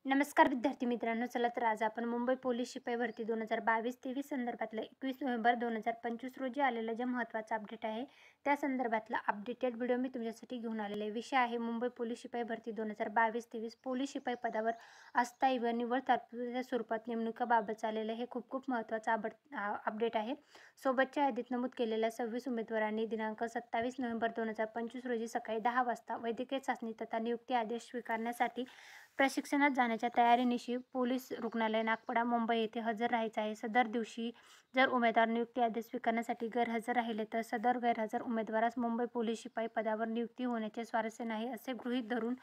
नमस्कार विद्यार्थी मित्रांनो, चला तर आज आपण मुंबई पोलीस शिपाई भरती 2022-23 संदर्भातलं 21 नोव्हेंबर 2025 रोजी आलेलं जे महत्त्वाचं अपडेट आहे त्या संदर्भातला अपडेटेड व्हिडिओ मी तुमच्यासाठी घेऊन आलेले आहे। विषय आहे मुंबई पोलीस शिपाई भरती 2022-23 पोलीस शिपाई पदावर अस्थायी व निव्वळ तात्पुरत्या स्वरूपात नेमणुकीबाबत आलेलं हे खूप महत्त्वाचं अपडेट आहे। सोबतच्या यादीत नमूद केलेल्या 26 उमेदवारांनी दिनांक 27 नोव्हेंबर 2025 रोजी सकाळी 10 वाजता वैद्यकीय चाचणी तथा नियुक्ती आदेश स्वीकारण्यासाठी प्रशिक्षणात जाण्याच्या तयारीनिशी पोलीस रुग्णालय नागपाडा मुंबई येथे हजर राहायचं आहे। सदर दिवशी जर उमेदवार नियुक्ती आदेश स्वीकारण्यासाठी गैरहजर राहिले तर सदर गैरहजर उमेदवारास मुंबई पोलीस शिपाई पदावर नियुक्ती होण्याचे स्वारस्य नाही असे गृहीत धरून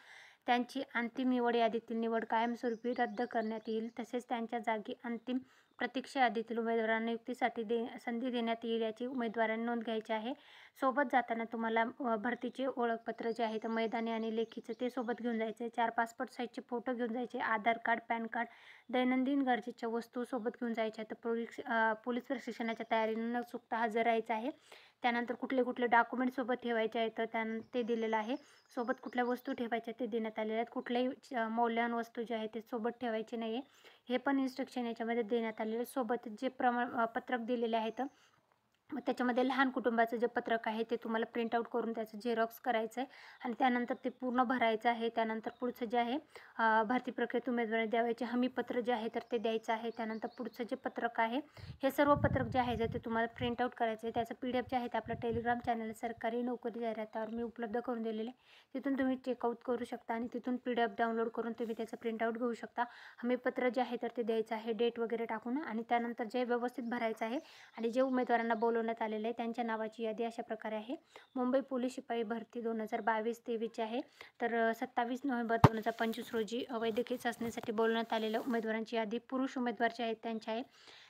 त्यांची अंतिम निवड यादीतील निवड कायमस्वरूपी रद्द करण्यात येईल। तसेच त्यांच्या जागी अंतिम प्रतीक्षा यादीतील उमेदवारांना नियुक्तीसाठी संधी देण्यात येईल याची उमेदवारांनी नोंद घ्यायची आहे। सोबत जाताना तुम्हाला भरतीचे ओळखपत्र जे आहे तर मैदानी आणि लेखीचं ते सोबत घेऊन जायचे। 4 पासपोर्ट साईजचे फोटो घेऊन जायचे, आधार कार्ड, पॅन कार्ड, दैनंदिन गरजेच्या वस्तू सोबत घेऊन जायच्या। तर पोलीस प्रशिक्षणाच्या तयारीने न चुकता हजर राहायचं आहे। त्यानंतर कुठले डॉक्युमेंट सोबत ठेवायचे आहेत तर ते दिलेलं आहे। सोबत कुठल्या वस्तू ठेवायच्या ते देण्यात आलेल्या आहेत। कुठल्याही मौल्यवान वस्तू जे आहे ते सोबत ठेवायचे नाही हे पण इन्स्ट्रक्शन याच्यामध्ये देण्यात आलेले। सोबत जे पत्रक दिलेले आहेत मग त्याच्यामध्ये लहान कुटुंबाचं जे पत्रक आहे ते तुम्हाला प्रिंट आउट करून त्याचं झेरॉक्स करायचं आहे आणि त्यानंतर ते पूर्ण भरायचं आहे। त्यानंतर पुढचं जे आहे भरती प्रक्रियेत उमेदवारी द्यावयाचे हमीपत्र जे आहे तर ते द्यायचं आहे। त्यानंतर पुढचं जे पत्रक आहे हे सर्व पत्रक जे आहे ते तुम्हाला प्रिंट आउट करायचं आहे। त्याचं PDF जे आहे ते आपल्या टेलिग्राम चॅनल सरकारी नोकरी जाहिरातावर मी उपलब्ध करून दिलेले तिथून तुम्ही चेकआउट करू शकता आणि तिथून PDF डाउनलोड करून तुम्ही त्याचं प्रिंट आउट घेऊ शकता। हमीपत्र जे आहे तर ते द्यायचं आहे डेट वगैरे टाकून आणि त्यानंतर जे व्यवस्थित भरायचं आहे आणि जे उमेदवारांना बोलवण्यात आलेलं आहे त्यांच्या नावाची यादी अशा प्रकारे आहे। मुंबई पोलीस शिपाई भरती 2022-23 आहे। तर 27 नोव्हेंबर 2025 रोजी वैद्यकीय चाचणीसाठी बोलवण्यात आलेल्या उमेदवारांची यादी पुरुष उमेदवार जे आहेत त्यांची आहे।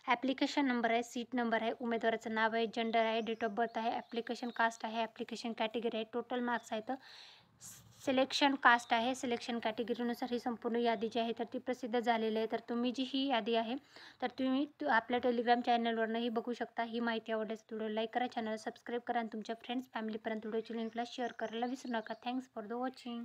ॲप्लिकेशन नंबर आहे, सीट नंबर आहे, उमेदवाराचं नाव आहे, जेंडर आहे, डेट ऑफ बर्थ आहे, ॲप्लिकेशन कास्ट आहे, ॲप्लिकेशन कॅटेगरी आहे, टोटल मार्क्स आहेत, सिलेक्शन कास्ट आहे, सिलेक्शन कॅटेगरीनुसार ही संपूर्ण यादी जी आहे तर ती प्रसिद्ध झालेली आहे। तर तुम्ही जी ही यादी आहे तर तुम्ही आपल्या टेलिग्राम चॅनलवरनंही बघू शकता। ही माहिती आवडल्यास व्हिडिओ लाईक करा, चॅनल सबस्क्राईब करा आणि तुमच्या फ्रेंड्स फॅमिलीपर्यंत व्हिडिओची लिंकला शेअर करायला विसरू नका। Thanks for the watching.